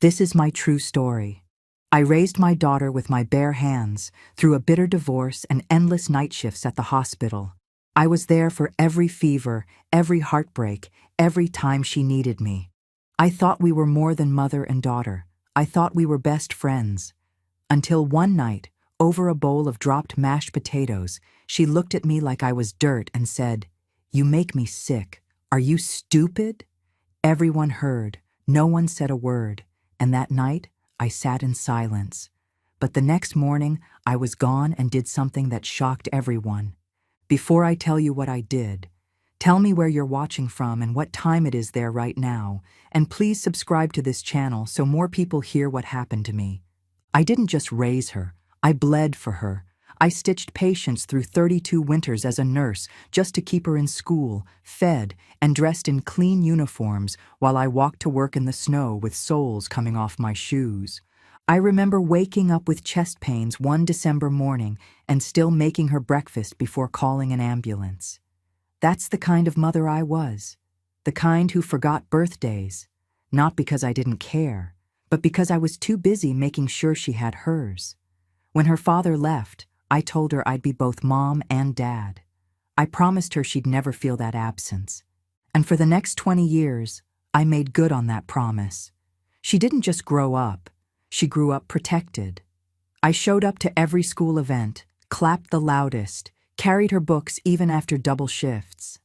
This is my true story. I raised my daughter with my bare hands through a bitter divorce and endless night shifts at the hospital. I was there for every fever, every heartbreak, every time she needed me. I thought we were more than mother and daughter. I thought we were best friends. Until one night, over a bowl of dropped mashed potatoes, she looked at me like I was dirt and said, "You make me sick. Are you stupid?" Everyone heard. No one said a word. And that night, I sat in silence. But the next morning, I was gone and did something that shocked everyone. Before I tell you what I did, tell me where you're watching from and what time it is there right now, and please subscribe to this channel so more people hear what happened to me. I didn't just raise her, I bled for her. I stitched patients through 32 winters as a nurse just to keep her in school, fed, and dressed in clean uniforms while I walked to work in the snow with soles coming off my shoes. I remember waking up with chest pains one December morning and still making her breakfast before calling an ambulance. That's the kind of mother I was, the kind who forgot birthdays, not because I didn't care, but because I was too busy making sure she had hers. When her father left, I told her I'd be both mom and dad. I promised her she'd never feel that absence. And for the next 20 years, I made good on that promise. She didn't just grow up, she grew up protected. I showed up to every school event, clapped the loudest, carried her books even after double shifts.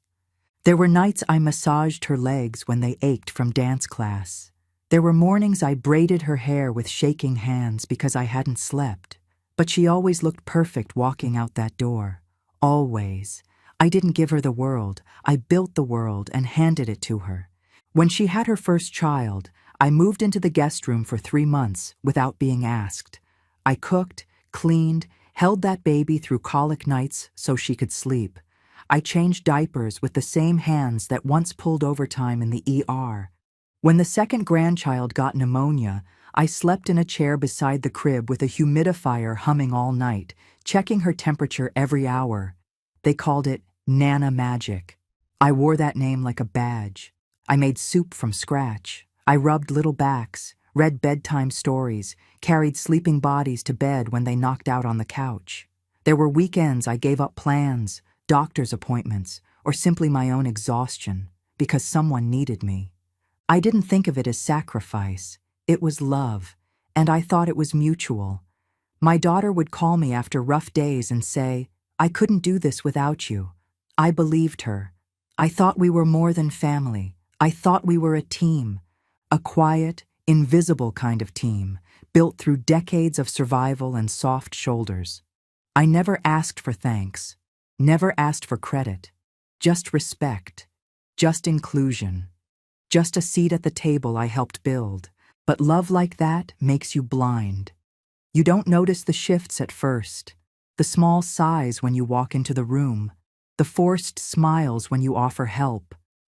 There were nights I massaged her legs when they ached from dance class. There were mornings I braided her hair with shaking hands because I hadn't slept. But she always looked perfect walking out that door. Always. I didn't give her the world. I built the world and handed it to her. When she had her first child, I moved into the guest room for 3 months without being asked. I cooked, cleaned, held that baby through colic nights so she could sleep. I changed diapers with the same hands that once pulled overtime in the ER. When the second grandchild got pneumonia, I slept in a chair beside the crib with a humidifier humming all night, checking her temperature every hour. They called it Nana Magic. I wore that name like a badge. I made soup from scratch. I rubbed little backs, read bedtime stories, carried sleeping bodies to bed when they knocked out on the couch. There were weekends I gave up plans, doctor's appointments, or simply my own exhaustion, because someone needed me. I didn't think of it as sacrifice. It was love, and I thought it was mutual. My daughter would call me after rough days and say, "I couldn't do this without you." I believed her. I thought we were more than family. I thought we were a team, a quiet, invisible kind of team, built through decades of survival and soft shoulders. I never asked for thanks, never asked for credit, just respect, just inclusion, just a seat at the table I helped build. But love like that makes you blind. You don't notice the shifts at first, the small sighs when you walk into the room, the forced smiles when you offer help,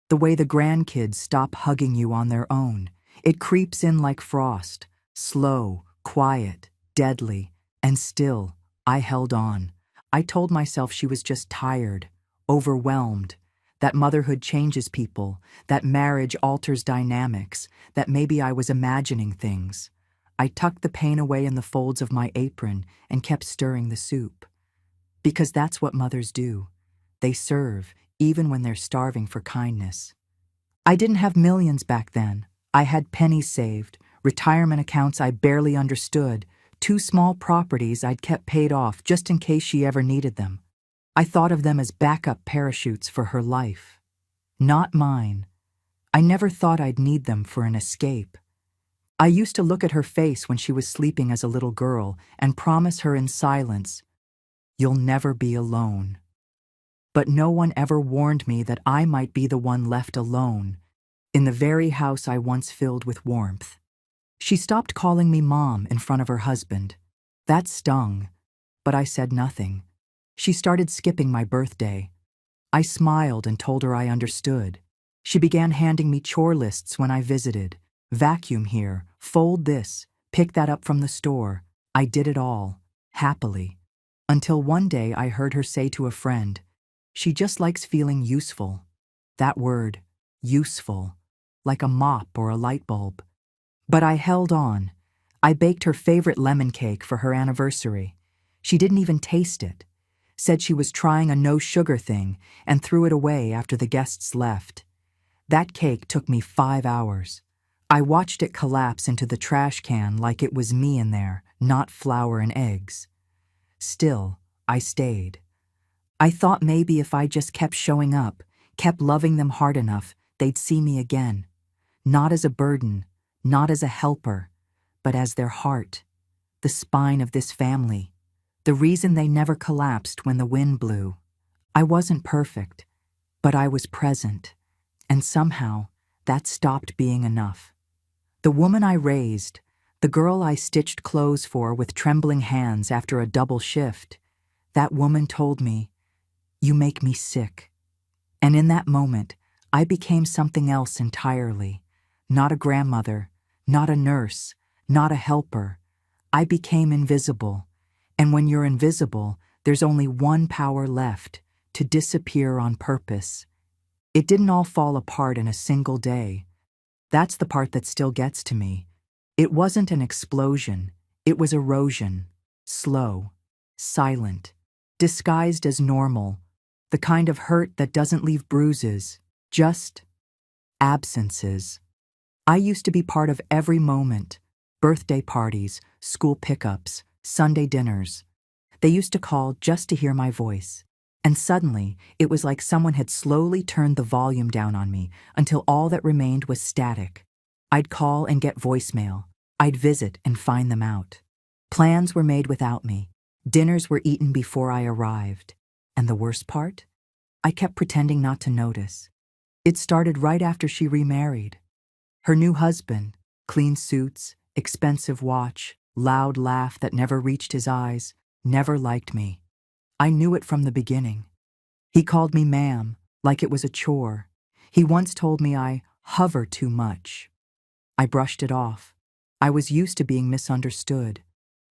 the way the grandkids stop hugging you on their own. It creeps in like frost, slow, quiet, deadly, and still, I held on. I told myself she was just tired, overwhelmed, that motherhood changes people, that marriage alters dynamics, that maybe I was imagining things. I tucked the pain away in the folds of my apron and kept stirring the soup. Because that's what mothers do. They serve, even when they're starving for kindness. I didn't have millions back then. I had pennies saved, retirement accounts I barely understood, 2 small properties I'd kept paid off just in case she ever needed them. I thought of them as backup parachutes for her life. Not mine. I never thought I'd need them for an escape. I used to look at her face when she was sleeping as a little girl and promise her in silence, "You'll never be alone." But no one ever warned me that I might be the one left alone, in the very house I once filled with warmth. She stopped calling me mom in front of her husband. That stung, but I said nothing. She started skipping my birthday. I smiled and told her I understood. She began handing me chore lists when I visited. Vacuum here, fold this, pick that up from the store. I did it all, happily. Until one day I heard her say to a friend, "She just likes feeling useful." That word, useful, like a mop or a light bulb. But I held on. I baked her favorite lemon cake for her anniversary. She didn't even taste it. Said she was trying a no-sugar thing and threw it away after the guests left. That cake took me 5 hours. I watched it collapse into the trash can like it was me in there, not flour and eggs. Still, I stayed. I thought maybe if I just kept showing up, kept loving them hard enough, they'd see me again. Not as a burden, not as a helper, but as their heart, the spine of this family, the reason they never collapsed when the wind blew. I wasn't perfect, but I was present, and somehow that stopped being enough. The woman I raised, the girl I stitched clothes for with trembling hands after a double shift, that woman told me, "You make me sick." And in that moment, I became something else entirely. Not a grandmother, not a nurse, not a helper. I became invisible. And when you're invisible, there's only one power left, to disappear on purpose. It didn't all fall apart in a single day. That's the part that still gets to me. It wasn't an explosion. It was erosion. Slow, silent, disguised as normal. The kind of hurt that doesn't leave bruises, just absences. I used to be part of every moment. Birthday parties, school pickups, Sunday dinners. They used to call just to hear my voice. And suddenly, it was like someone had slowly turned the volume down on me until all that remained was static. I'd call and get voicemail. I'd visit and find them out. Plans were made without me. Dinners were eaten before I arrived. And the worst part? I kept pretending not to notice. It started right after she remarried. Her new husband, clean suits, expensive watch, loud laugh that never reached his eyes, never liked me. I knew it from the beginning. He called me ma'am, like it was a chore. He once told me I hover too much. I brushed it off. I was used to being misunderstood.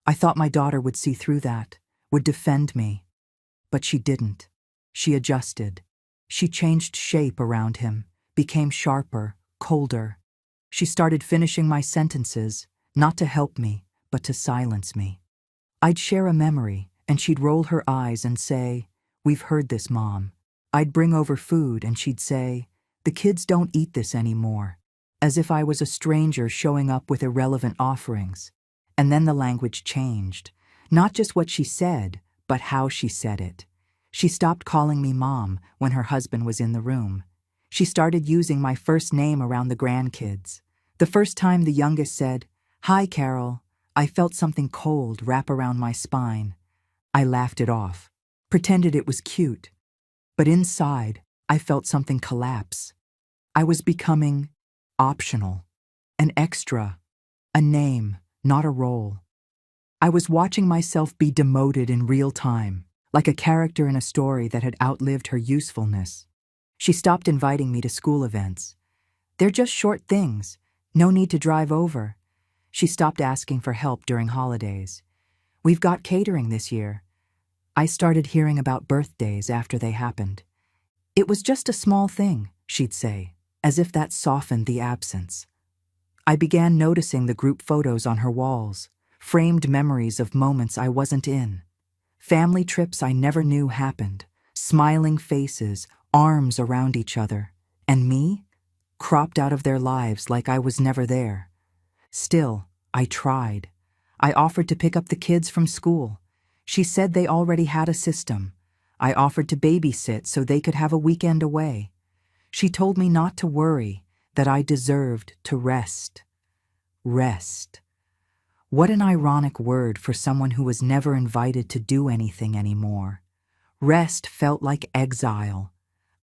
I thought my daughter would see through that, would defend me. But she didn't. She adjusted. She changed shape around him, became sharper, colder. She started finishing my sentences, not to help me, but to silence me. I'd share a memory, and she'd roll her eyes and say, "We've heard this, Mom." I'd bring over food, and she'd say, "The kids don't eat this anymore," as if I was a stranger showing up with irrelevant offerings. And then the language changed. Not just what she said, but how she said it. She stopped calling me Mom when her husband was in the room. She started using my first name around the grandkids. The first time the youngest said, "Hi, Carol," I felt something cold wrap around my spine. I laughed it off, pretended it was cute. But inside, I felt something collapse. I was becoming optional, an extra, a name, not a role. I was watching myself be demoted in real time, like a character in a story that had outlived her usefulness. She stopped inviting me to school events. "They're just short things. No need to drive over." She stopped asking for help during holidays. "We've got catering this year." I started hearing about birthdays after they happened. "It was just a small thing," she'd say, as if that softened the absence. I began noticing the group photos on her walls, framed memories of moments I wasn't in. Family trips I never knew happened, smiling faces, arms around each other, and me, cropped out of their lives like I was never there. Still, I tried. I offered to pick up the kids from school. She said they already had a system. I offered to babysit so they could have a weekend away. She told me not to worry, that I deserved to rest. Rest. What an ironic word for someone who was never invited to do anything anymore. Rest felt like exile.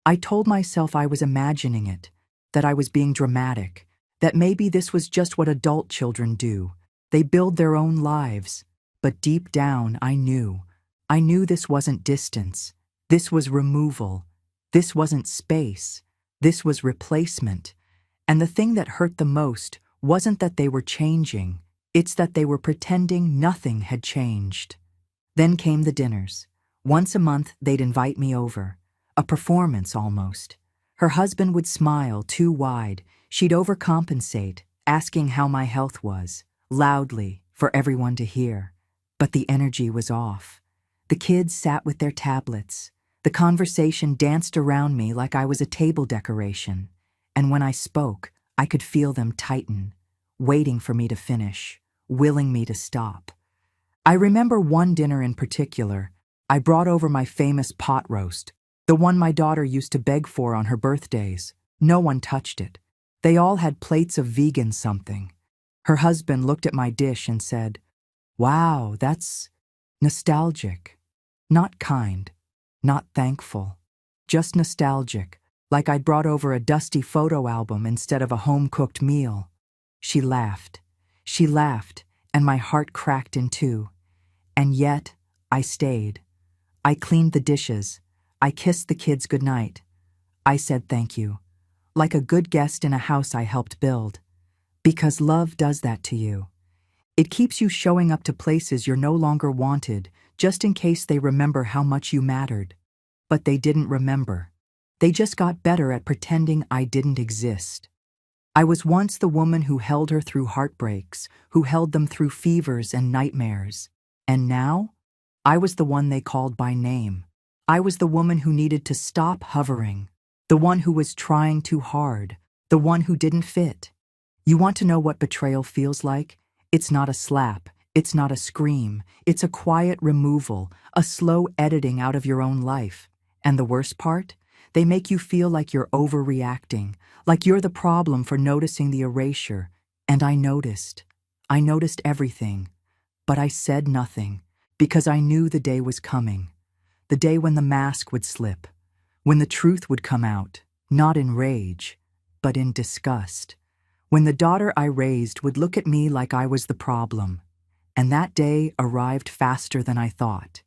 I told myself I was imagining it, that I was being dramatic, that maybe this was just what adult children do. They build their own lives. But deep down, I knew. I knew this wasn't distance. This was removal. This wasn't space. This was replacement. And the thing that hurt the most wasn't that they were changing. It's that they were pretending nothing had changed. Then came the dinners. Once a month, they'd invite me over. A performance almost. Her husband would smile too wide. She'd overcompensate. asking how my health was, loudly, for everyone to hear. But the energy was off. The kids sat with their tablets. The conversation danced around me like I was a table decoration. And when I spoke, I could feel them tighten, waiting for me to finish, willing me to stop. I remember one dinner in particular. I brought over my famous pot roast, the one my daughter used to beg for on her birthdays. No one touched it. They all had plates of vegan something. Her husband looked at my dish and said, "Wow, that's nostalgic." Not kind, not thankful, just nostalgic, like I'd brought over a dusty photo album instead of a home-cooked meal. She laughed. She laughed, and my heart cracked in two. And yet, I stayed. I cleaned the dishes. I kissed the kids goodnight. I said thank you, like a good guest in a house I helped build. Because love does that to you. It keeps you showing up to places you're no longer wanted, just in case they remember how much you mattered. But they didn't remember. They just got better at pretending I didn't exist. I was once the woman who held her through heartbreaks, who held them through fevers and nightmares. And now, I was the one they called by name. I was the woman who needed to stop hovering, the one who was trying too hard, the one who didn't fit. You want to know what betrayal feels like? It's not a slap, it's not a scream, it's a quiet removal, a slow editing out of your own life. And the worst part? They make you feel like you're overreacting, like you're the problem for noticing the erasure. And I noticed. I noticed everything. But I said nothing, because I knew the day was coming. The day when the mask would slip, when the truth would come out, not in rage, but in disgust. When the daughter I raised would look at me like I was the problem. And that day arrived faster than I thought.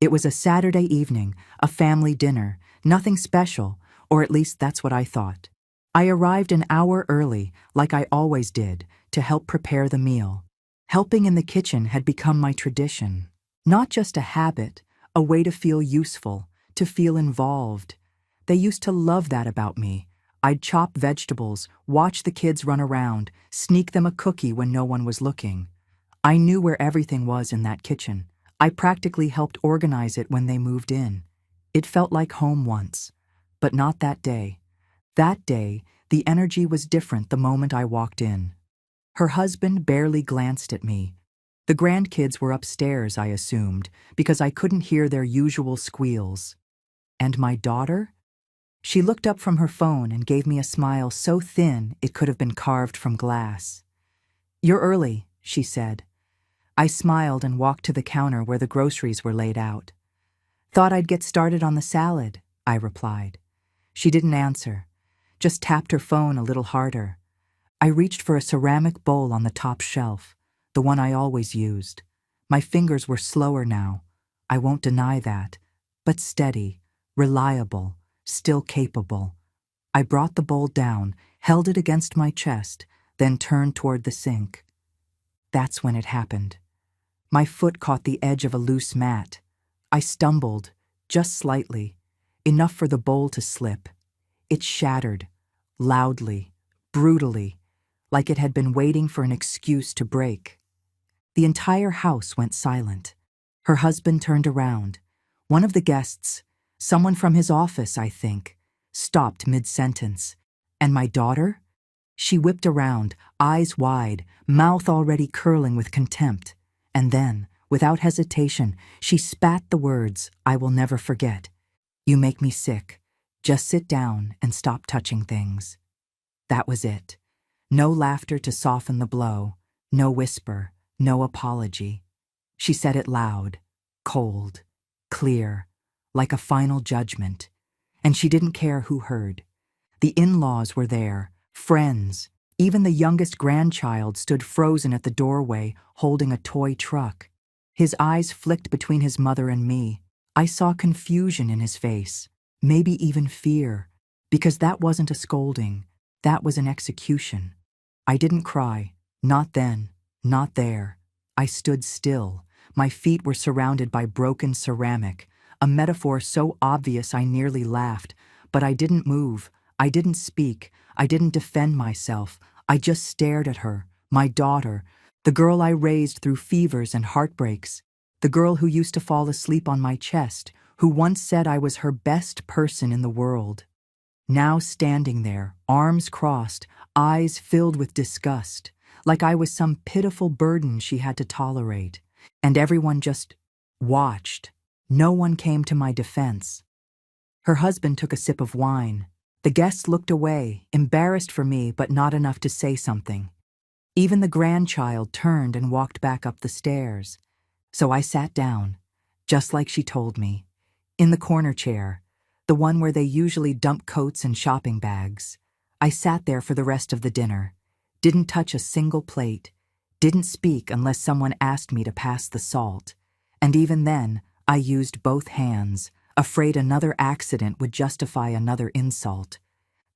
It was a Saturday evening, a family dinner, nothing special, or at least that's what I thought. I arrived an hour early, like I always did, to help prepare the meal. Helping in the kitchen had become my tradition. Not just a habit, a way to feel useful, to feel involved. They used to love that about me. I'd chop vegetables, watch the kids run around, sneak them a cookie when no one was looking. I knew where everything was in that kitchen. I practically helped organize it when they moved in. It felt like home once, but not that day. That day, the energy was different the moment I walked in. Her husband barely glanced at me. The grandkids were upstairs, I assumed, because I couldn't hear their usual squeals. And my daughter? She looked up from her phone and gave me a smile so thin it could have been carved from glass. "You're early," she said. I smiled and walked to the counter where the groceries were laid out. "Thought I'd get started on the salad," I replied. She didn't answer, just tapped her phone a little harder. I reached for a ceramic bowl on the top shelf, the one I always used. My fingers were slower now. I won't deny that, but steady, reliable, still capable. I brought the bowl down, held it against my chest, then turned toward the sink. That's when it happened. My foot caught the edge of a loose mat. I stumbled, just slightly, enough for the bowl to slip. It shattered, loudly, brutally, like it had been waiting for an excuse to break. The entire house went silent. Her husband turned around. One of the guests, someone from his office, I think, stopped mid-sentence. And my daughter? She whipped around, eyes wide, mouth already curling with contempt. And then, without hesitation, she spat the words I will never forget. "You make me sick. Just sit down and stop touching things." That was it. No laughter to soften the blow, no whisper, no apology. She said it loud, cold, clear, like a final judgment. And she didn't care who heard. The in-laws were there, friends. Even the youngest grandchild stood frozen at the doorway, holding a toy truck. His eyes flicked between his mother and me. I saw confusion in his face, maybe even fear, because that wasn't a scolding, that was an execution. I didn't cry, not then, not there. I stood still. My feet were surrounded by broken ceramic, a metaphor so obvious I nearly laughed, but I didn't move. I didn't speak. I didn't defend myself. I just stared at her, my daughter, the girl I raised through fevers and heartbreaks, the girl who used to fall asleep on my chest, who once said I was her best person in the world. Now standing there, arms crossed, eyes filled with disgust, like I was some pitiful burden she had to tolerate. And everyone just watched. No one came to my defense. Her husband took a sip of wine. The guests looked away, embarrassed for me, but not enough to say something. Even the grandchild turned and walked back up the stairs. So I sat down, just like she told me, in the corner chair, the one where they usually dump coats and shopping bags. I sat there for the rest of the dinner, didn't touch a single plate, didn't speak unless someone asked me to pass the salt. And even then, I used both hands, afraid another accident would justify another insult.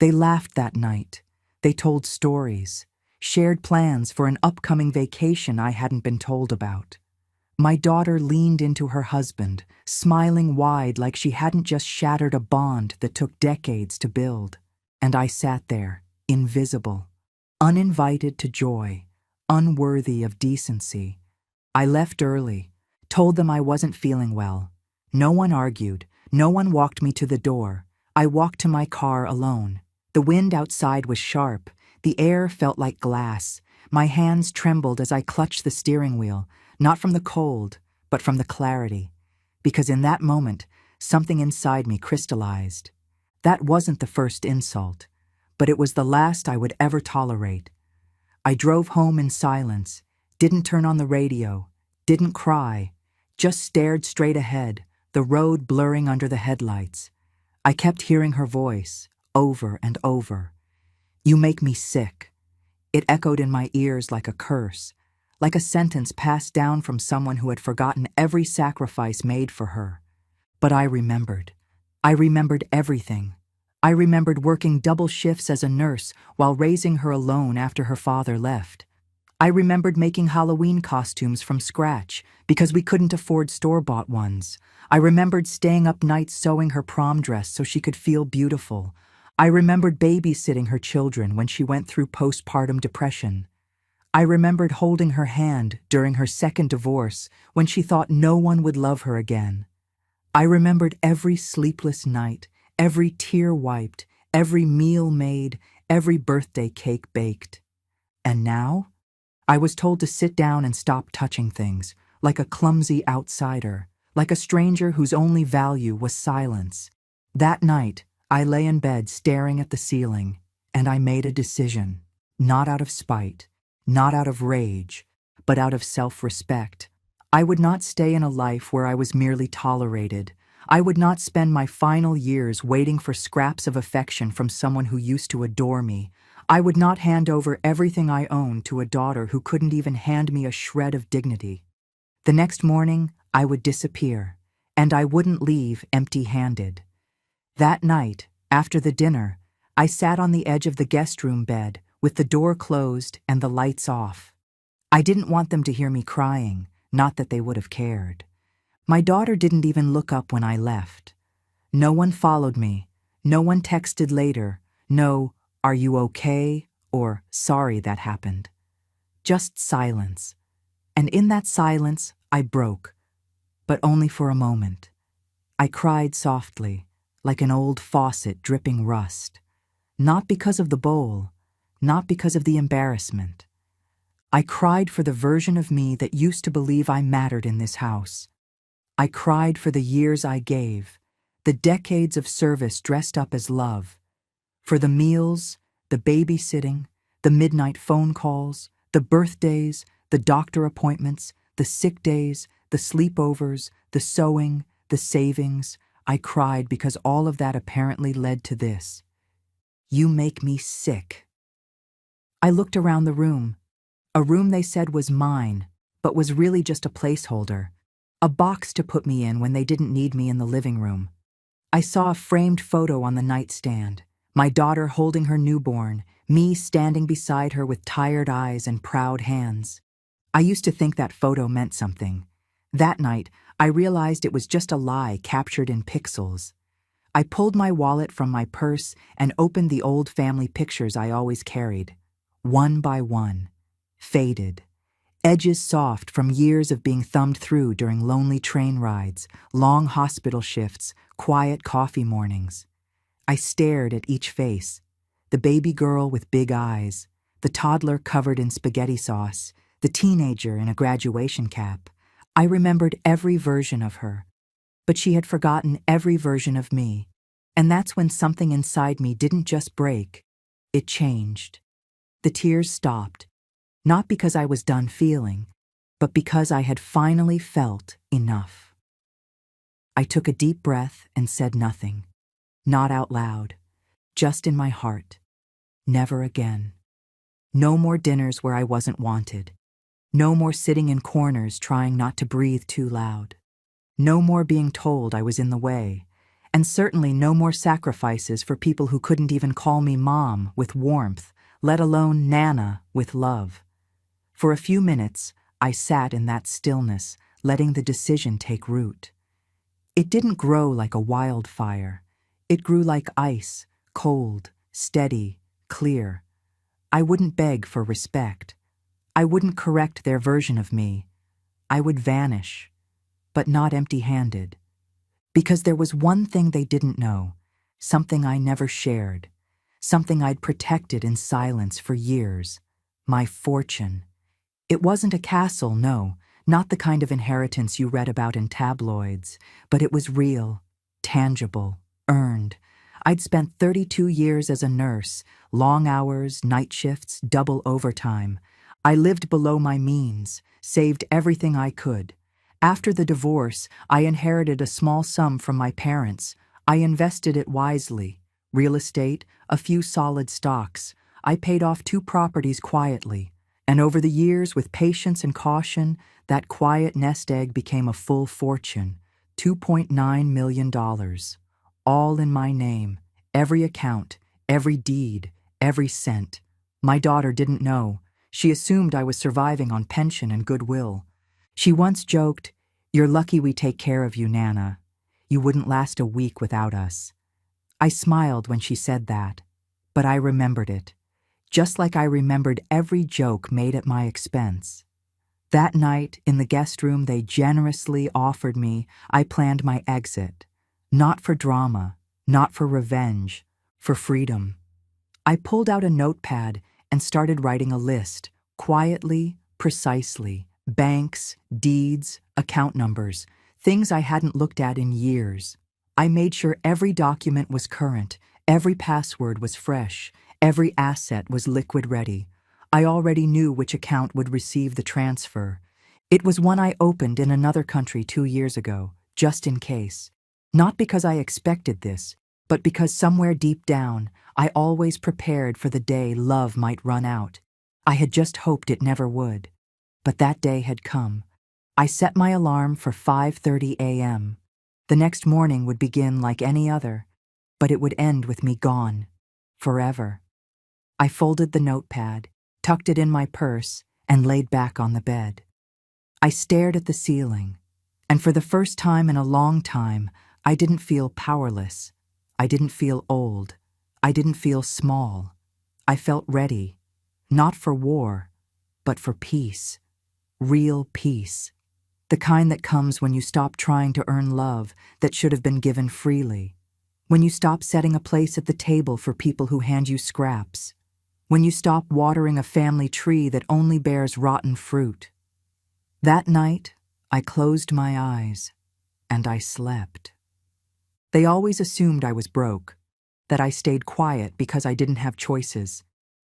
They laughed that night. They told stories, shared plans for an upcoming vacation I hadn't been told about. My daughter leaned into her husband, smiling wide like she hadn't just shattered a bond that took decades to build. And I sat there, invisible, uninvited to joy, unworthy of decency. I left early, told them I wasn't feeling well. No one argued, no one walked me to the door. I walked to my car alone. The wind outside was sharp, the air felt like glass. My hands trembled as I clutched the steering wheel, not from the cold, but from the clarity. Because in that moment, something inside me crystallized. That wasn't the first insult, but it was the last I would ever tolerate. I drove home in silence, didn't turn on the radio, didn't cry, just stared straight ahead, the road blurring under the headlights. I kept hearing her voice, over and over. "You make me sick." It echoed in my ears like a curse, like a sentence passed down from someone who had forgotten every sacrifice made for her. But I remembered. I remembered everything. I remembered working double shifts as a nurse while raising her alone after her father left. I remembered making Halloween costumes from scratch because we couldn't afford store-bought ones. I remembered staying up nights sewing her prom dress so she could feel beautiful. I remembered babysitting her children when she went through postpartum depression. I remembered holding her hand during her second divorce when she thought no one would love her again. I remembered every sleepless night, every tear wiped, every meal made, every birthday cake baked. And now, I was told to sit down and stop touching things, like a clumsy outsider, like a stranger whose only value was silence. That night, I lay in bed staring at the ceiling, and I made a decision, not out of spite, not out of rage, but out of self-respect. I would not stay in a life where I was merely tolerated. I would not spend my final years waiting for scraps of affection from someone who used to adore me. I would not hand over everything I owned to a daughter who couldn't even hand me a shred of dignity. The next morning, I would disappear, and I wouldn't leave empty-handed. That night, after the dinner, I sat on the edge of the guest room bed with the door closed and the lights off. I didn't want them to hear me crying, not that they would have cared. My daughter didn't even look up when I left. No one followed me. No one texted later. No, "Are you okay?" or "Sorry that happened." Just silence. And in that silence, I broke. But only for a moment. I cried softly, like an old faucet dripping rust. Not because of the bowl, not because of the embarrassment. I cried for the version of me that used to believe I mattered in this house. I cried for the years I gave, the decades of service dressed up as love, for the meals, the babysitting, the midnight phone calls, the birthdays, the doctor appointments, the sick days, the sleepovers, the sewing, the savings. I cried because all of that apparently led to this. You make me sick. I looked around the room, a room they said was mine, but was really just a placeholder, a box to put me in when they didn't need me in the living room. I saw a framed photo on the nightstand, my daughter holding her newborn, me standing beside her with tired eyes and proud hands. I used to think that photo meant something. That night, I realized it was just a lie captured in pixels. I pulled my wallet from my purse and opened the old family pictures I always carried. one by one, faded, edges soft from years of being thumbed through during lonely train rides, long hospital shifts, quiet coffee mornings. I stared at each face, the baby girl with big eyes, the toddler covered in spaghetti sauce, the teenager in a graduation cap. I remembered every version of her, but she had forgotten every version of me. And that's when something inside me didn't just break, it changed. The tears stopped, not because I was done feeling, but because I had finally felt enough. I took a deep breath and said nothing, not out loud, just in my heart. Never again. No more dinners where I wasn't wanted. No more sitting in corners trying not to breathe too loud. No more being told I was in the way. And certainly no more sacrifices for people who couldn't even call me Mom with warmth, let alone Nana with love. For a few minutes, I sat in that stillness, letting the decision take root. It didn't grow like a wildfire. It grew like ice, cold, steady, clear. I wouldn't beg for respect. I wouldn't correct their version of me. I would vanish, but not empty-handed. Because there was one thing they didn't know, something I never shared, something I'd protected in silence for years, my fortune. It wasn't a castle, no, not the kind of inheritance you read about in tabloids, but it was real, tangible, earned. I'd spent 32 years as a nurse, long hours, night shifts, double overtime. I lived below my means, saved everything I could. After the divorce, I inherited a small sum from my parents. I invested it wisely. Real estate, a few solid stocks. I paid off 2 properties quietly. And over the years, with patience and caution, that quiet nest egg became a full fortune. $2.9 million. All in my name. Every account, every deed, every cent. My daughter didn't know. She assumed I was surviving on pension and goodwill. She once joked, "You're lucky we take care of you, Nana. You wouldn't last a week without us." I smiled when she said that, but I remembered it, just like I remembered every joke made at my expense. That night, in the guest room they generously offered me, I planned my exit. Not for drama, not for revenge, for freedom. I pulled out a notepad and started writing a list, quietly, precisely. Banks, deeds, account numbers, things I hadn't looked at in years. I made sure every document was current, every password was fresh, every asset was liquid ready. I already knew which account would receive the transfer. It was one I opened in another country 2 years ago, just in case. Not because I expected this, but because somewhere deep down, I always prepared for the day love might run out. I had just hoped it never would. But that day had come. I set my alarm for 5:30 a.m. The next morning would begin like any other, but it would end with me gone. Forever. I folded the notepad, tucked it in my purse, and laid back on the bed. I stared at the ceiling, and for the first time in a long time, I didn't feel powerless. I didn't feel old. I didn't feel small. I felt ready, not for war, but for peace. Real peace. The kind that comes when you stop trying to earn love that should have been given freely. When you stop setting a place at the table for people who hand you scraps. When you stop watering a family tree that only bears rotten fruit. That night, I closed my eyes, and I slept. They always assumed I was broke, that I stayed quiet because I didn't have choices,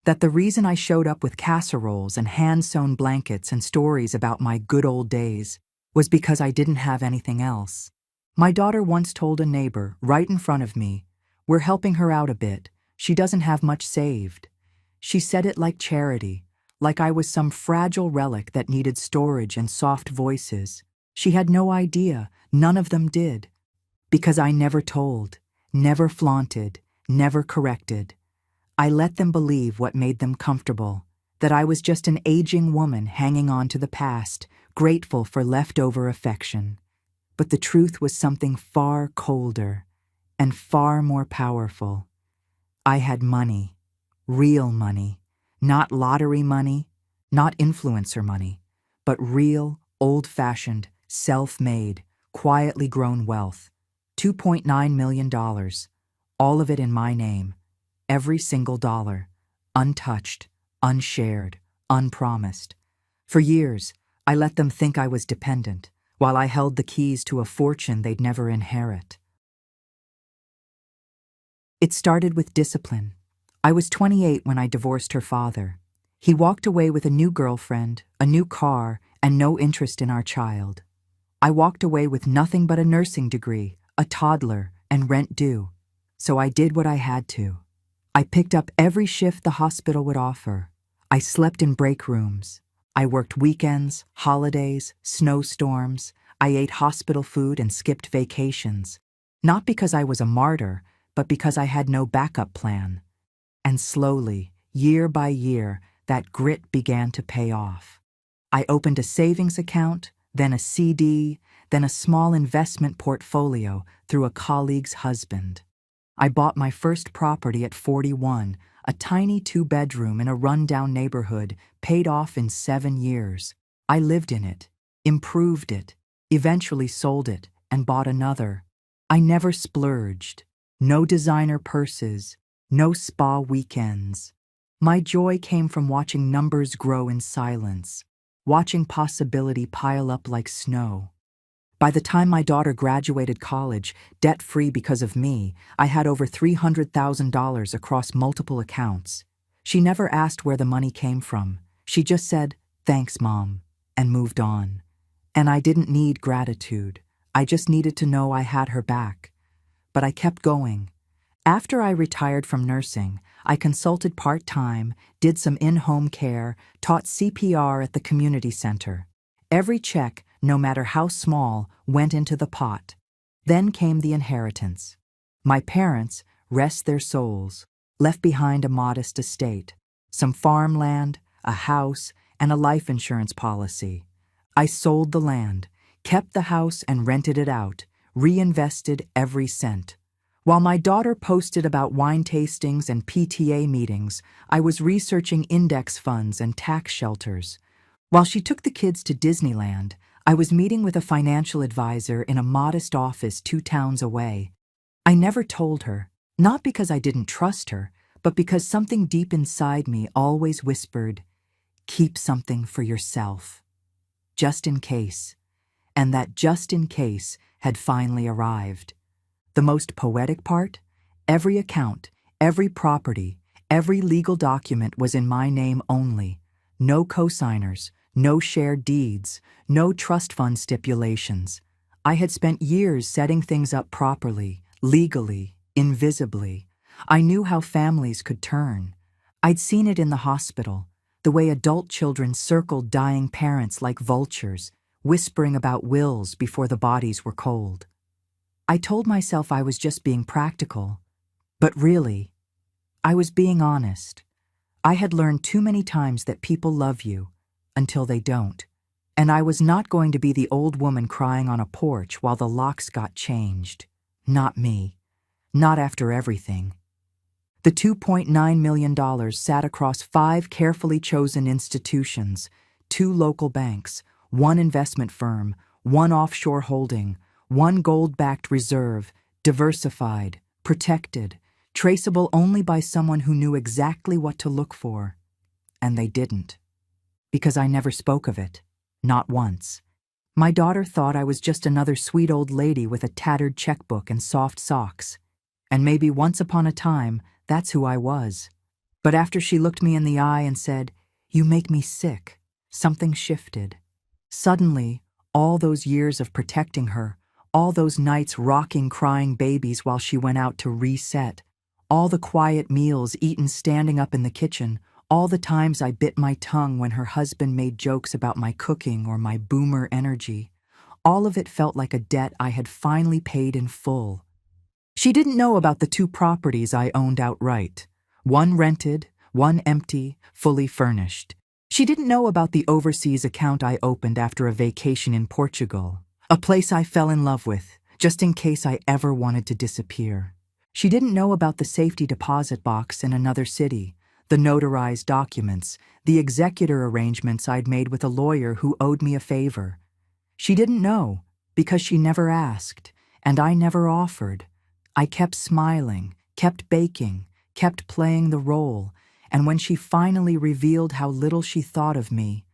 that the reason I showed up with casseroles and hand-sewn blankets and stories about my good old days was because I didn't have anything else. My daughter once told a neighbor, right in front of me, "We're helping her out a bit. She doesn't have much saved." She said it like charity, like I was some fragile relic that needed storage and soft voices. She had no idea, none of them did. Because I never told, never flaunted, never corrected. I let them believe what made them comfortable, that I was just an aging woman hanging on to the past, grateful for leftover affection. But the truth was something far colder and far more powerful. I had money, real money, Not lottery money, not influencer money, but real, old-fashioned, self-made, quietly grown wealth. $2.9 million, all of it in my name, every single dollar, untouched, unshared, unpromised. For years, I let them think I was dependent, while I held the keys to a fortune they'd never inherit. It started with discipline. I was 28 when I divorced her father. He walked away with a new girlfriend, a new car, and no interest in our child. I walked away with nothing but a nursing degree, a toddler, and rent due. So I did what I had to. I picked up every shift the hospital would offer. I slept in break rooms. I worked weekends, holidays, snowstorms. I ate hospital food and skipped vacations. Not because I was a martyr, but because I had no backup plan. And slowly, year by year, that grit began to pay off. I opened a savings account, then a CD, then a small investment portfolio through a colleague's husband. I bought my first property at 41, a tiny 2-bedroom in a rundown neighborhood, paid off in 7 years. I lived in it, improved it, eventually sold it, and bought another. I never splurged. No designer purses, no spa weekends. My joy came from watching numbers grow in silence, watching possibility pile up like snow. By the time my daughter graduated college, debt-free because of me, I had over $300,000 across multiple accounts. She never asked where the money came from. She just said, "Thanks, Mom," and moved on. And I didn't need gratitude. I just needed to know I had her back. But I kept going. After I retired from nursing, I consulted part-time, did some in-home care, taught CPR at the community center. Every check, no matter how small, went into the pot. Then came the inheritance. My parents, rest their souls, left behind a modest estate, some farmland, a house, and a life insurance policy. I sold the land, kept the house and rented it out, reinvested every cent. While my daughter posted about wine tastings and PTA meetings, I was researching index funds and tax shelters. While she took the kids to Disneyland, I was meeting with a financial advisor in a modest office 2 towns away. I never told her, not because I didn't trust her, but because something deep inside me always whispered, "Keep something for yourself." Just in case. And that just in case had finally arrived. The most poetic part? Every account, every property, every legal document was in my name only. No cosigners, no shared deeds, no trust fund stipulations. I had spent years setting things up properly, legally, invisibly. I knew how families could turn. I'd seen it in the hospital, the way adult children circled dying parents like vultures, whispering about wills before the bodies were cold. I told myself I was just being practical, but really, I was being honest. I had learned too many times that people love you until they don't, and I was not going to be the old woman crying on a porch while the locks got changed. Not me. Not after everything. The $2.9 million sat across 5 carefully chosen institutions, 2 local banks, 1 investment firm, 1 offshore holding, 1 gold-backed reserve, diversified, protected, traceable only by someone who knew exactly what to look for. And they didn't. Because I never spoke of it. Not once. My daughter thought I was just another sweet old lady with a tattered checkbook and soft socks. And maybe once upon a time, that's who I was. But after she looked me in the eye and said, "You make me sick," something shifted. Suddenly, all those years of protecting her, all those nights rocking crying babies while she went out to reset, all the quiet meals eaten standing up in the kitchen, all the times I bit my tongue when her husband made jokes about my cooking or my boomer energy, all of it felt like a debt I had finally paid in full. She didn't know about the 2 properties I owned outright. 1 rented, 1 empty, fully furnished. She didn't know about the overseas account I opened after a vacation in Portugal, a place I fell in love with, just in case I ever wanted to disappear. She didn't know about the safety deposit box in another city, The notarized documents, the executor arrangements I'd made with a lawyer who owed me a favor. She didn't know, because she never asked, and I never offered. I kept smiling, kept baking, kept playing the role, and when she finally revealed how little she thought of me,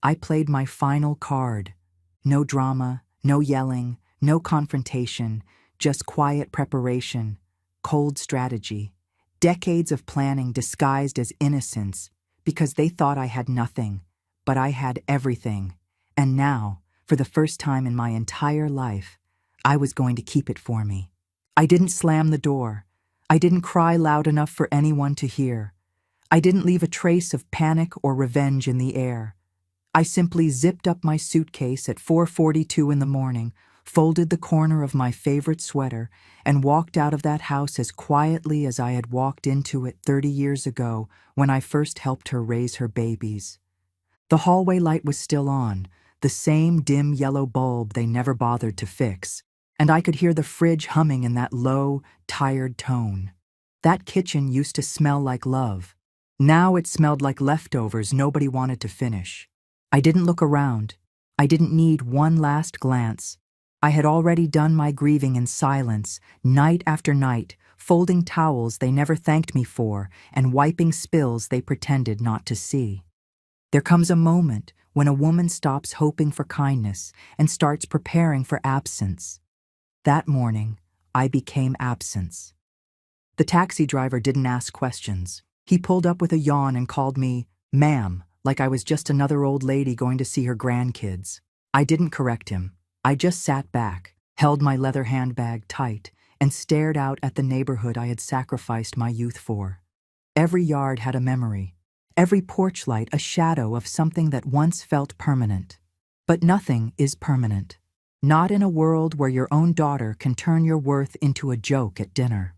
I played my final card. No drama, no yelling, no confrontation, just quiet preparation, cold strategy, decades of planning disguised as innocence because they thought I had nothing, but I had everything. And now, for the first time in my entire life, I was going to keep it for me. I didn't slam the door. I didn't cry loud enough for anyone to hear. I didn't leave a trace of panic or revenge in the air. I simply zipped up my suitcase at 4:42 in the morning, folded the corner of my favorite sweater, and walked out of that house as quietly as I had walked into it 30 years ago when I first helped her raise her babies. The hallway light was still on, the same dim yellow bulb they never bothered to fix, and I could hear the fridge humming in that low, tired tone. That kitchen used to smell like love. Now it smelled like leftovers nobody wanted to finish. I didn't look around. I didn't need one last glance. I had already done my grieving in silence, night after night, folding towels they never thanked me for and wiping spills they pretended not to see. There comes a moment when a woman stops hoping for kindness and starts preparing for absence. That morning, I became absence. The taxi driver didn't ask questions. He pulled up with a yawn and called me, "Ma'am," like I was just another old lady going to see her grandkids. I didn't correct him. I just sat back, held my leather handbag tight, and stared out at the neighborhood I had sacrificed my youth for. Every yard had a memory. Every porch light a shadow of something that once felt permanent. But nothing is permanent. Not in a world where your own daughter can turn your worth into a joke at dinner.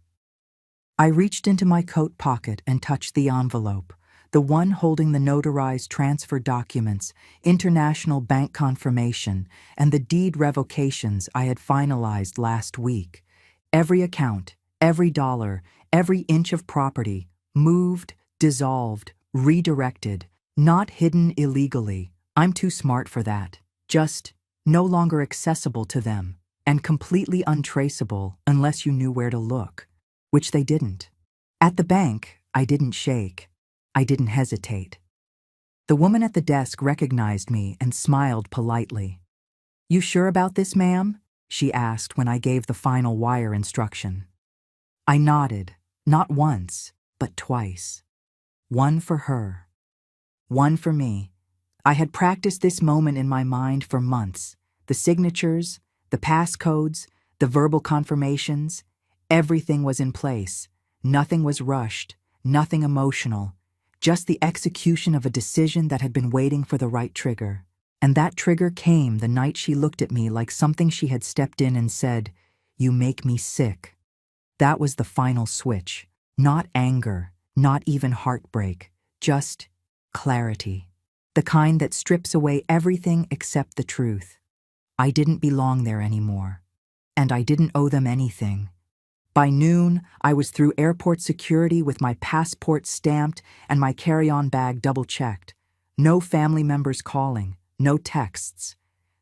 I reached into my coat pocket and touched the envelope, the one holding the notarized transfer documents, international bank confirmation, and the deed revocations I had finalized last week. Every account, every dollar, every inch of property, moved, dissolved, redirected, not hidden illegally. I'm too smart for that. Just no longer accessible to them, and completely untraceable unless you knew where to look, which they didn't. At the bank, I didn't shake. I didn't hesitate. The woman at the desk recognized me and smiled politely. "You sure about this, ma'am?" she asked when I gave the final wire instruction. I nodded, not once, but twice. One for her. One for me. I had practiced this moment in my mind for months. The signatures, the passcodes, the verbal confirmations, everything was in place. Nothing was rushed, nothing emotional, just the execution of a decision that had been waiting for the right trigger. And that trigger came the night she looked at me like something she had stepped in and said, "You make me sick." That was the final switch. Not anger, not even heartbreak, just clarity. The kind that strips away everything except the truth. I didn't belong there anymore. And I didn't owe them anything. By noon, I was through airport security with my passport stamped and my carry-on bag double-checked. No family members calling, no texts.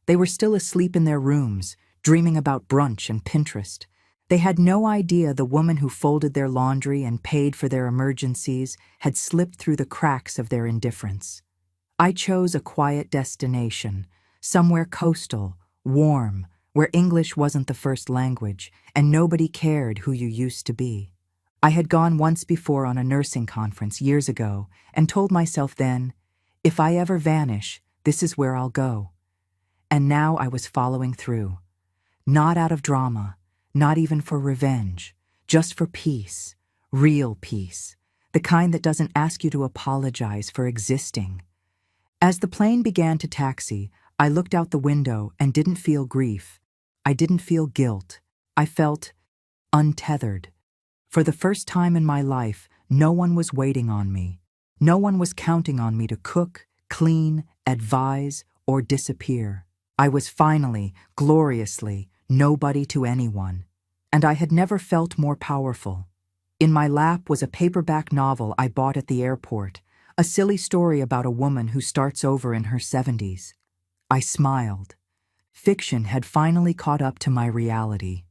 They were still asleep in their rooms, dreaming about brunch and Pinterest. They had no idea the woman who folded their laundry and paid for their emergencies had slipped through the cracks of their indifference. I chose a quiet destination, somewhere coastal, warm, where English wasn't the first language, and nobody cared who you used to be. I had gone once before on a nursing conference years ago and told myself then, if I ever vanish, this is where I'll go. And now I was following through. Not out of drama, not even for revenge, just for peace, real peace, the kind that doesn't ask you to apologize for existing. As the plane began to taxi, I looked out the window and didn't feel grief. I didn't feel guilt. I felt untethered. For the first time in my life, no one was waiting on me. No one was counting on me to cook, clean, advise, or disappear. I was finally, gloriously, nobody to anyone. And I had never felt more powerful. In my lap was a paperback novel I bought at the airport, a silly story about a woman who starts over in her 70s. I smiled. Fiction had finally caught up to my reality.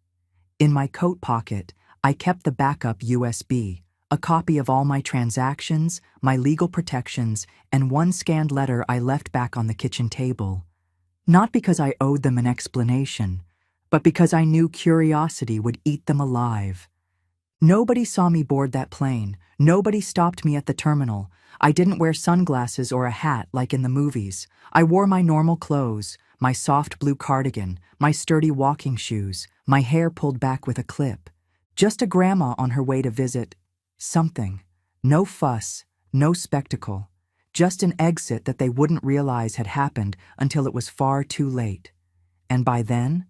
In my coat pocket, I kept the backup USB, a copy of all my transactions, my legal protections, and one scanned letter I left back on the kitchen table. Not because I owed them an explanation, but because I knew curiosity would eat them alive. Nobody saw me board that plane. Nobody stopped me at the terminal. I didn't wear sunglasses or a hat like in the movies. I wore my normal clothes, my soft blue cardigan, my sturdy walking shoes, my hair pulled back with a clip. Just a grandma on her way to visit something. No fuss, no spectacle. Just an exit that they wouldn't realize had happened until it was far too late. And by then,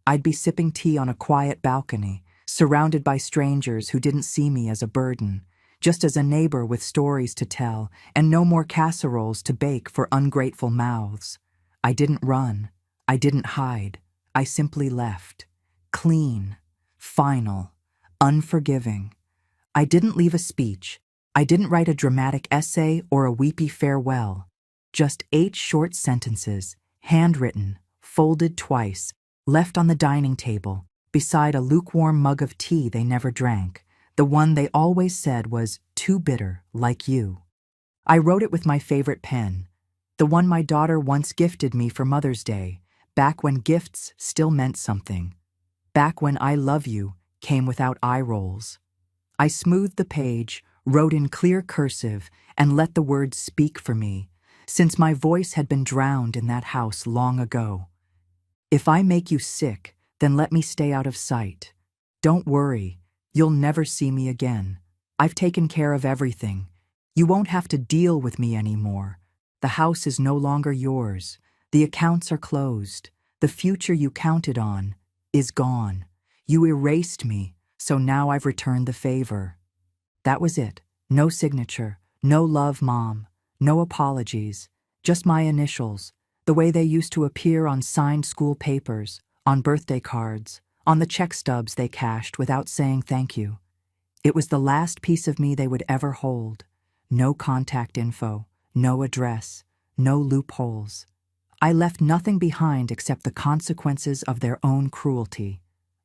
I'd be sipping tea on a quiet balcony, surrounded by strangers who didn't see me as a burden, just as a neighbor with stories to tell and no more casseroles to bake for ungrateful mouths. I didn't run. I didn't hide. I simply left. Clean. Final. Unforgiving. I didn't leave a speech. I didn't write a dramatic essay or a weepy farewell. Just 8 short sentences, handwritten, folded twice, left on the dining table, beside a lukewarm mug of tea they never drank, the one they always said was too bitter, like you. I wrote it with my favorite pen, the one my daughter once gifted me for Mother's Day, back when gifts still meant something, back when I love you came without eye rolls. I smoothed the page, wrote in clear cursive, and let the words speak for me, since my voice had been drowned in that house long ago. If I make you sick, then let me stay out of sight. Don't worry, you'll never see me again. I've taken care of everything. You won't have to deal with me anymore. The house is no longer yours. The accounts are closed. The future you counted on is gone. You erased me, so now I've returned the favor. That was it. No signature, no love, Mom, no apologies, just my initials, the way they used to appear on signed school papers, on birthday cards, on the check stubs they cashed without saying thank you. It was the last piece of me they would ever hold. No contact info, no address, no loopholes. I left nothing behind except the consequences of their own cruelty.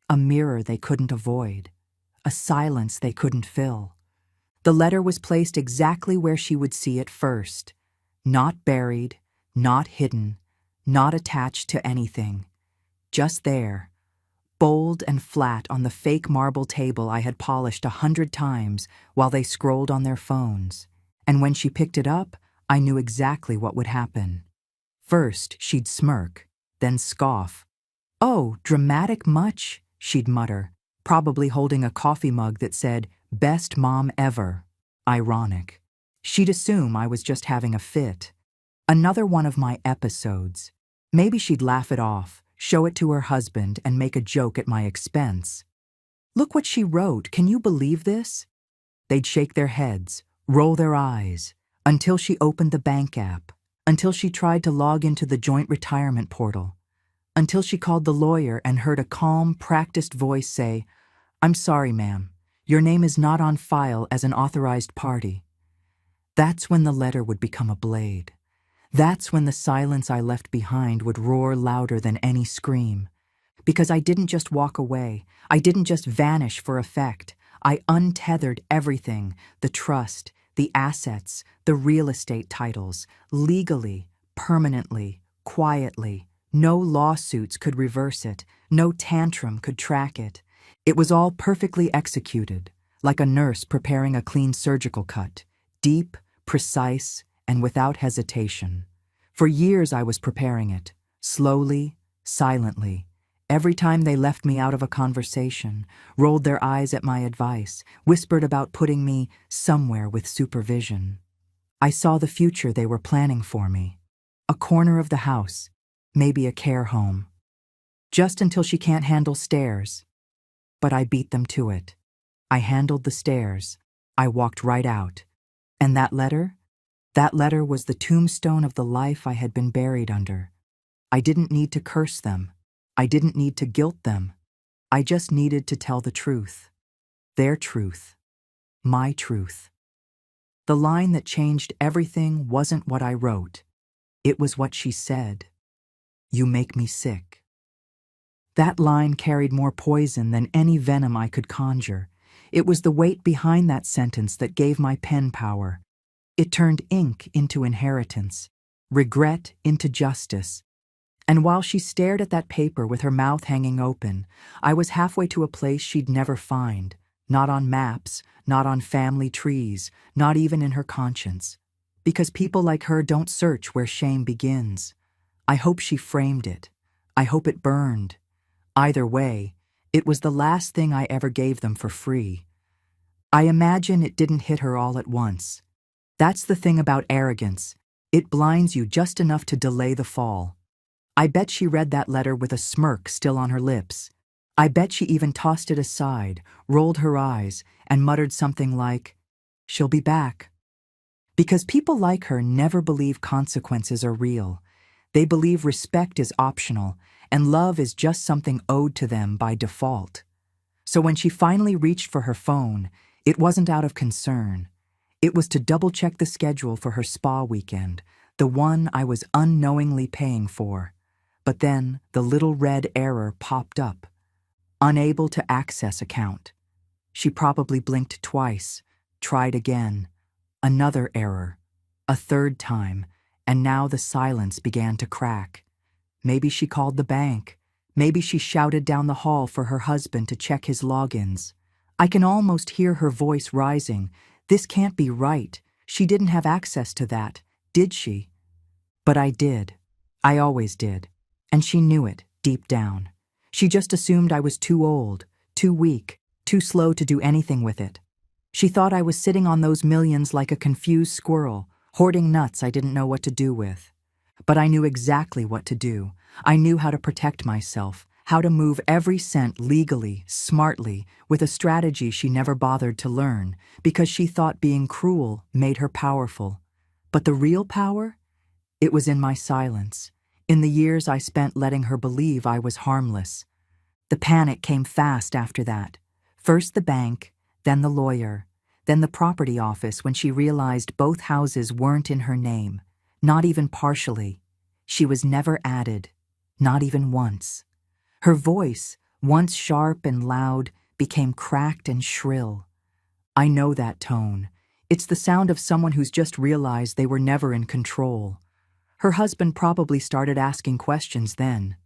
A mirror they couldn't avoid. A silence they couldn't fill. The letter was placed exactly where she would see it first. Not buried, not hidden, not attached to anything. Just there, bold and flat on the fake marble table I had polished 100 times while they scrolled on their phones. And when she picked it up, I knew exactly what would happen. First, she'd smirk, then scoff. "Oh, dramatic much?" she'd mutter, probably holding a coffee mug that said, "Best mom ever." Ironic. She'd assume I was just having a fit. Another one of my episodes. Maybe she'd laugh it off, show it to her husband, and make a joke at my expense. "Look what she wrote, can you believe this?" They'd shake their heads, roll their eyes, until she opened the bank app, until she tried to log into the joint retirement portal, until she called the lawyer and heard a calm, practiced voice say, "I'm sorry, ma'am, your name is not on file as an authorized party." That's when the letter would become a blade. That's when the silence I left behind would roar louder than any scream. Because I didn't just walk away. I didn't just vanish for effect. I untethered everything, the trust, the assets, the real estate titles, legally, permanently, quietly. No lawsuits could reverse it. No tantrum could track it. It was all perfectly executed, like a nurse preparing a clean surgical cut, deep, precise, and without hesitation. For years I was preparing it, slowly, silently. Every time they left me out of a conversation, rolled their eyes at my advice, whispered about putting me somewhere with supervision. I saw the future they were planning for me. A corner of the house, maybe a care home. Just until she can't handle stairs. But I beat them to it. I handled the stairs. I walked right out. And that letter? That letter was the tombstone of the life I had been buried under. I didn't need to curse them. I didn't need to guilt them. I just needed to tell the truth. Their truth. my truth. The line that changed everything wasn't what I wrote. It was what she said. You make me sick. That line carried more poison than any venom I could conjure. It was the weight behind that sentence that gave my pen power. It turned ink into inheritance, regret into justice. And while she stared at that paper with her mouth hanging open, I was halfway to a place she'd never find, not on maps, not on family trees, not even in her conscience. Because people like her don't search where shame begins. I hope she framed it. I hope it burned. Either way, it was the last thing I ever gave them for free. I imagine it didn't hit her all at once. That's the thing about arrogance. It blinds you just enough to delay the fall. I bet she read that letter with a smirk still on her lips. I bet she even tossed it aside, rolled her eyes, and muttered something like, "She'll be back." Because people like her never believe consequences are real. They believe respect is optional, and love is just something owed to them by default. So when she finally reached for her phone, it wasn't out of concern. It was to double-check the schedule for her spa weekend, the one I was unknowingly paying for. But then the little red error popped up. Unable to access account. She probably blinked twice, tried again. Another error. A third time, and now the silence began to crack. Maybe she called the bank. Maybe she shouted down the hall for her husband to check his logins. I can almost hear her voice rising. This can't be right. She didn't have access to that, did she? But I did. I always did. And she knew it, deep down. She just assumed I was too old, too weak, too slow to do anything with it. She thought I was sitting on those millions like a confused squirrel, hoarding nuts I didn't know what to do with. But I knew exactly what to do. I knew how to protect myself, how to move every cent legally, smartly, with a strategy she never bothered to learn, because she thought being cruel made her powerful. But the real power? It was in my silence, in the years I spent letting her believe I was harmless. The panic came fast after that. First the bank, then the lawyer, then the property office when she realized both houses weren't in her name, not even partially. She was never added, not even once. Her voice, once sharp and loud, became cracked and shrill. I know that tone. It's the sound of someone who's just realized they were never in control. Her husband probably started asking questions then.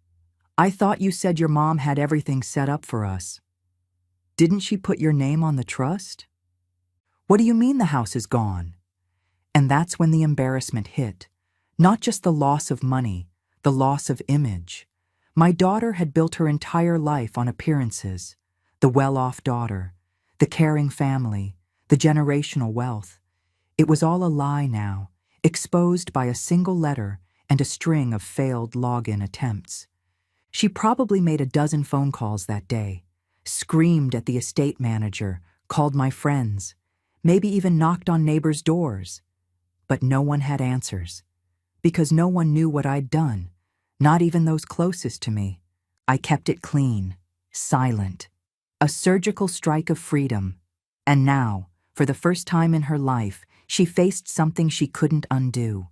"I thought you said your mom had everything set up for us. Didn't she put your name on the trust? What do you mean the house is gone?" And that's when the embarrassment hit. Not just the loss of money, the loss of image. My daughter had built her entire life on appearances. The well-off daughter, the caring family, the generational wealth. It was all a lie now, exposed by a single letter and a string of failed login attempts. She probably made a dozen phone calls that day, screamed at the estate manager, called my friends, maybe even knocked on neighbors' doors. But no one had answers, because no one knew what I'd done, not even those closest to me. I kept it clean, silent, a surgical strike of freedom. And now, for the first time in her life, she faced something she couldn't undo,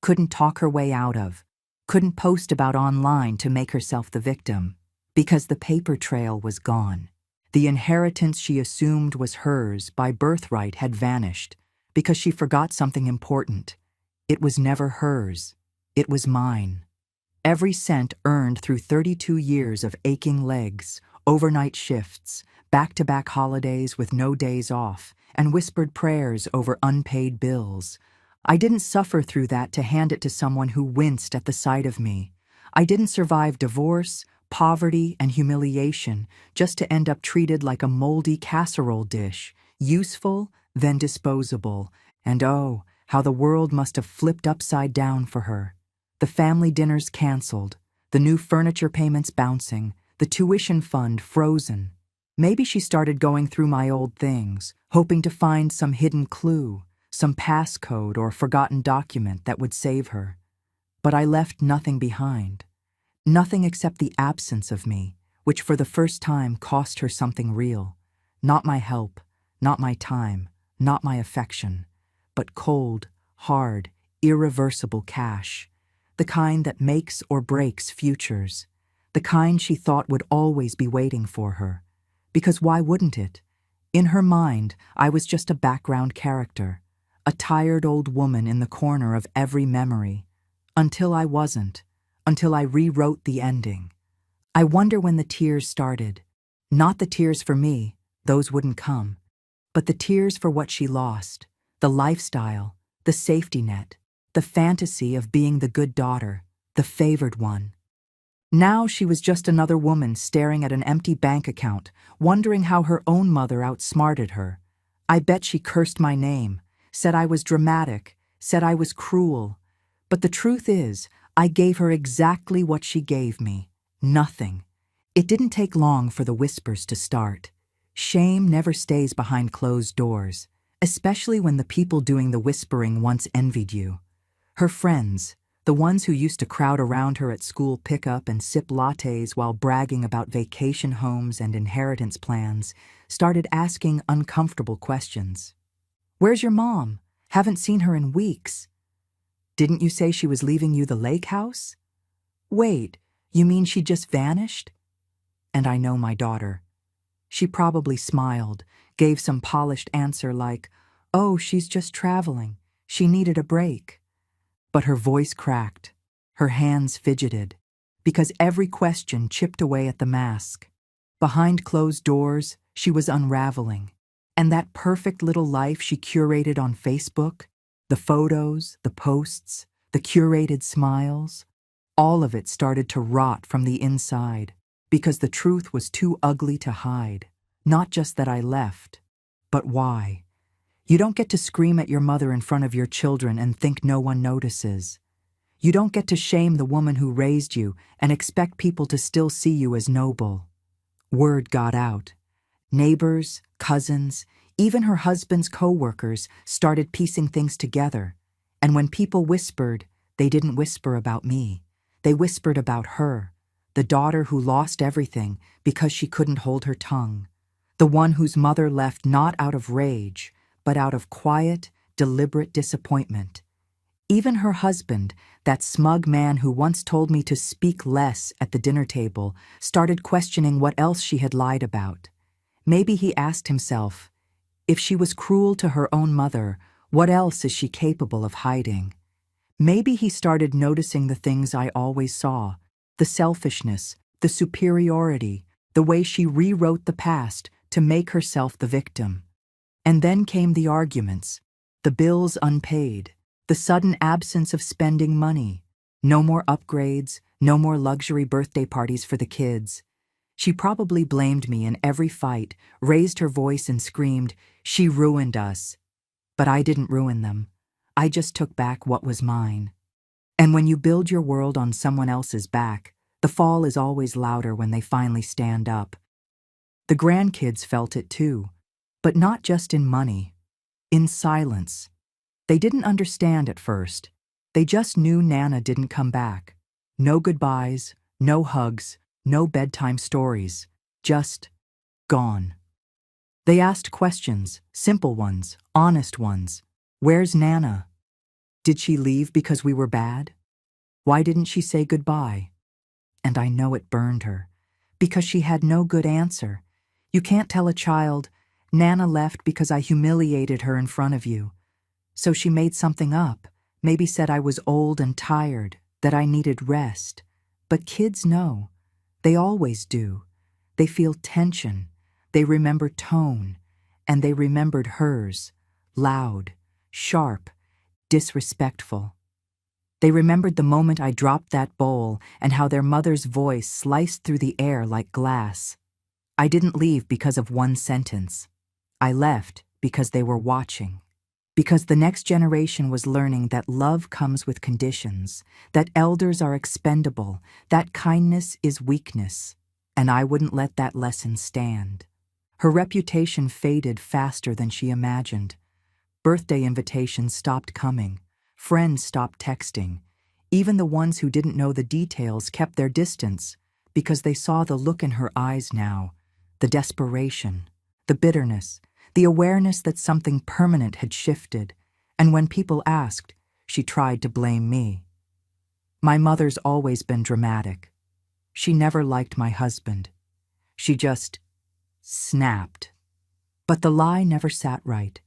couldn't talk her way out of, couldn't post about online to make herself the victim, because the paper trail was gone. The inheritance she assumed was hers by birthright had vanished, because she forgot something important. It was never hers. It was mine. Every cent earned through 32 years of aching legs, overnight shifts, back-to-back holidays with no days off, and whispered prayers over unpaid bills. I didn't suffer through that to hand it to someone who winced at the sight of me. I didn't survive divorce, poverty, and humiliation just to end up treated like a moldy casserole dish, useful, then disposable. And oh, how the world must have flipped upside down for her. The family dinners canceled, the new furniture payments bouncing, the tuition fund frozen. Maybe she started going through my old things, hoping to find some hidden clue, some passcode or forgotten document that would save her. But I left nothing behind. Nothing except the absence of me, which for the first time cost her something real. Not my help, not my time, not my affection, but cold, hard, irreversible cash, the kind that makes or breaks futures, the kind she thought would always be waiting for her. Because why wouldn't it? In her mind, I was just a background character, a tired old woman in the corner of every memory, until I wasn't, until I rewrote the ending. I wonder when the tears started. Not the tears for me, those wouldn't come, but the tears for what she lost, the lifestyle, the safety net, the fantasy of being the good daughter, the favored one. Now she was just another woman staring at an empty bank account, wondering how her own mother outsmarted her. I bet she cursed my name, said I was dramatic, said I was cruel. But the truth is, I gave her exactly what she gave me. Nothing. It didn't take long for the whispers to start. Shame never stays behind closed doors, especially when the people doing the whispering once envied you. Her friends, the ones who used to crowd around her at school pickup and sip lattes while bragging about vacation homes and inheritance plans, started asking uncomfortable questions. "Where's your mom? Haven't seen her in weeks. Didn't you say she was leaving you the lake house? Wait, you mean she just vanished?" And I know my daughter. She probably smiled, gave some polished answer like, "Oh, she's just traveling. She needed a break." But her voice cracked, her hands fidgeted, because every question chipped away at the mask. Behind closed doors, she was unraveling. And that perfect little life she curated on Facebook, the photos, the posts, the curated smiles, all of it started to rot from the inside, because the truth was too ugly to hide. Not just that I left, but why. You don't get to scream at your mother in front of your children and think no one notices. You don't get to shame the woman who raised you and expect people to still see you as noble. Word got out. Neighbors, cousins, even her husband's co-workers started piecing things together. And when people whispered, they didn't whisper about me. They whispered about her, the daughter who lost everything because she couldn't hold her tongue. The one whose mother left not out of rage, but out of quiet, deliberate disappointment. Even her husband, that smug man who once told me to speak less at the dinner table, started questioning what else she had lied about. Maybe he asked himself, if she was cruel to her own mother, what else is she capable of hiding? Maybe he started noticing the things I always saw, the selfishness, the superiority, the way she rewrote the past to make herself the victim. And then came the arguments, the bills unpaid, the sudden absence of spending money. No more upgrades, no more luxury birthday parties for the kids. She probably blamed me in every fight, raised her voice and screamed, "She ruined us." But I didn't ruin them. I just took back what was mine. And when you build your world on someone else's back, the fall is always louder when they finally stand up. The grandkids felt it too, but not just in money, in silence. They didn't understand at first. They just knew Nana didn't come back. No goodbyes, no hugs, no bedtime stories, just gone. They asked questions, simple ones, honest ones. Where's Nana? Did she leave because we were bad? Why didn't she say goodbye? And I know it burned her, because she had no good answer. You can't tell a child, "Nana left because I humiliated her in front of you." So she made something up, maybe said I was old and tired, that I needed rest. But kids know. They always do. They feel tension. They remember tone. And they remembered hers, loud, sharp, disrespectful. They remembered the moment I dropped that bowl and how their mother's voice sliced through the air like glass. I didn't leave because of one sentence. I left because they were watching. Because the next generation was learning that love comes with conditions, that elders are expendable, that kindness is weakness. And I wouldn't let that lesson stand. Her reputation faded faster than she imagined. Birthday invitations stopped coming. Friends stopped texting. Even the ones who didn't know the details kept their distance because they saw the look in her eyes now, the desperation, the bitterness, the awareness that something permanent had shifted, and when people asked, she tried to blame me. My mother's always been dramatic. She never liked my husband. She just snapped. But the lie never sat right.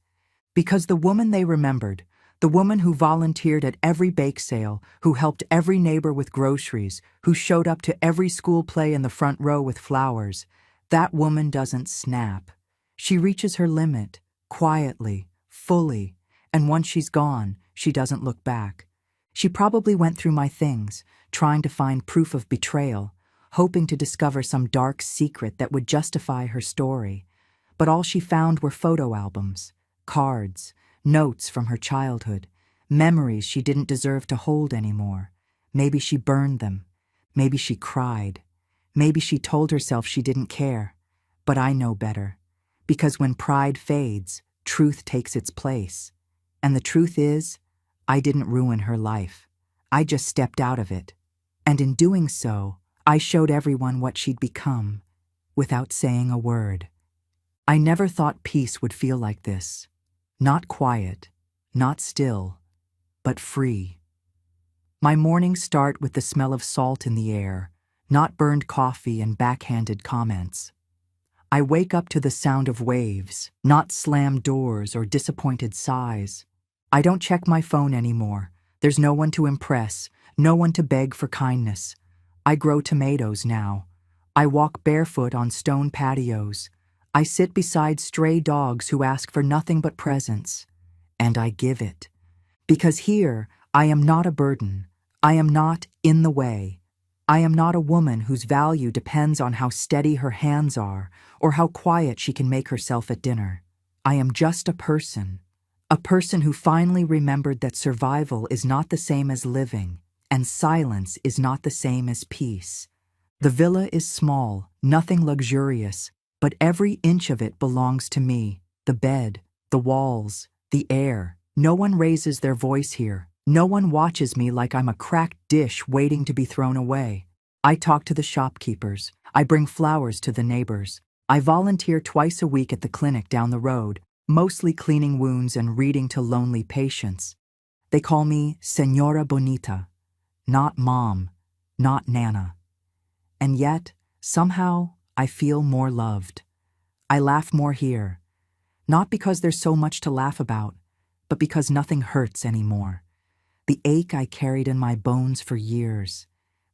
Because the woman they remembered, the woman who volunteered at every bake sale, who helped every neighbor with groceries, who showed up to every school play in the front row with flowers, that woman doesn't snap. She reaches her limit, quietly, fully, and once she's gone, she doesn't look back. She probably went through my things, trying to find proof of betrayal, hoping to discover some dark secret that would justify her story. But all she found were photo albums, cards, notes from her childhood, memories she didn't deserve to hold anymore. Maybe she burned them. Maybe she cried. Maybe she told herself she didn't care. But I know better. Because when pride fades, truth takes its place. And the truth is, I didn't ruin her life. I just stepped out of it. And in doing so, I showed everyone what she'd become, without saying a word. I never thought peace would feel like this. Not quiet, not still, but free. My mornings start with the smell of salt in the air, not burned coffee and backhanded comments. I wake up to the sound of waves, not slammed doors or disappointed sighs. I don't check my phone anymore. There's no one to impress, no one to beg for kindness. I grow tomatoes now. I walk barefoot on stone patios. I sit beside stray dogs who ask for nothing but presence. And I give it. Because here, I am not a burden. I am not in the way. I am not a woman whose value depends on how steady her hands are or how quiet she can make herself at dinner. I am just a person who finally remembered that survival is not the same as living, and silence is not the same as peace. The villa is small, nothing luxurious, but every inch of it belongs to me. The bed, the walls, the air. No one raises their voice here. No one watches me like I'm a cracked dish waiting to be thrown away. I talk to the shopkeepers. I bring flowers to the neighbors. I volunteer twice a week at the clinic down the road, mostly cleaning wounds and reading to lonely patients. They call me Señora Bonita, not Mom, not Nana. And yet, somehow, I feel more loved. I laugh more here, not because there's so much to laugh about, but because nothing hurts anymore. The ache I carried in my bones for years,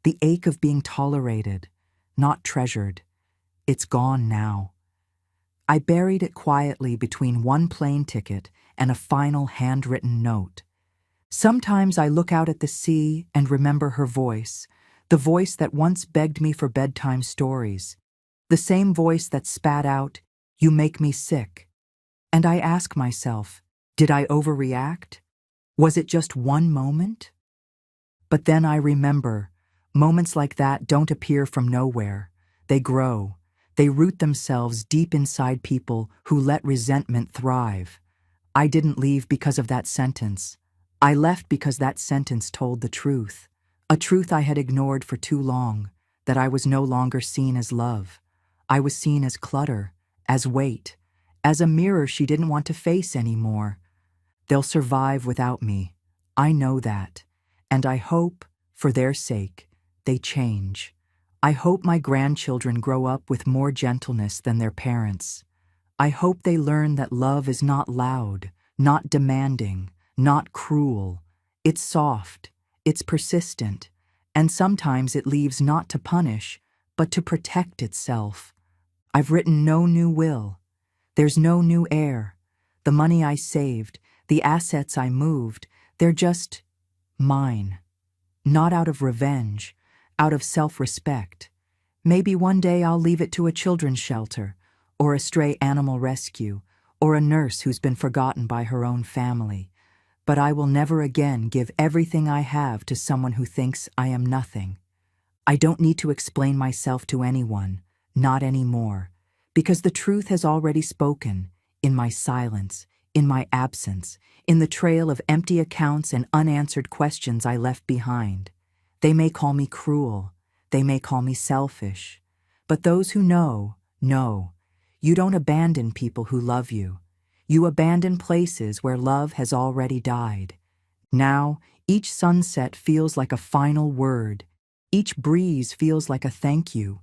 the ache of being tolerated, not treasured, it's gone now. I buried it quietly between one plane ticket and a final handwritten note. Sometimes I look out at the sea and remember her voice, the voice that once begged me for bedtime stories, the same voice that spat out, "You make me sick." And I ask myself, did I overreact? Was it just one moment? But then I remember, moments like that don't appear from nowhere. They grow. They root themselves deep inside people who let resentment thrive. I didn't leave because of that sentence. I left because that sentence told the truth. A truth I had ignored for too long, that I was no longer seen as love. I was seen as clutter, as weight, as a mirror she didn't want to face anymore. They'll survive without me. I know that. And I hope, for their sake, they change. I hope my grandchildren grow up with more gentleness than their parents. I hope they learn that love is not loud, not demanding, not cruel. It's soft, it's persistent, and sometimes it leaves not to punish, but to protect itself. I've written no new will. There's no new heir. The money I saved, the assets I moved, they're just mine. Not out of revenge, out of self-respect. Maybe one day I'll leave it to a children's shelter, or a stray animal rescue, or a nurse who's been forgotten by her own family. But I will never again give everything I have to someone who thinks I am nothing. I don't need to explain myself to anyone, not anymore, because the truth has already spoken, in my silence, in my absence, in the trail of empty accounts and unanswered questions I left behind. They may call me cruel, they may call me selfish, but those who know, know. You don't abandon people who love you. You abandon places where love has already died. Now, each sunset feels like a final word. Each breeze feels like a thank you.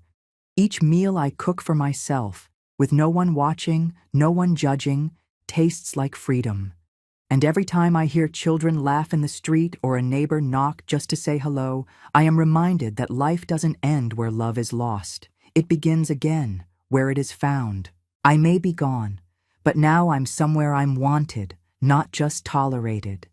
Each meal I cook for myself, with no one watching, no one judging, tastes like freedom. And every time I hear children laugh in the street or a neighbor knock just to say hello, I am reminded that life doesn't end where love is lost. It begins again, where it is found. I may be gone, but now I'm somewhere I'm wanted, not just tolerated.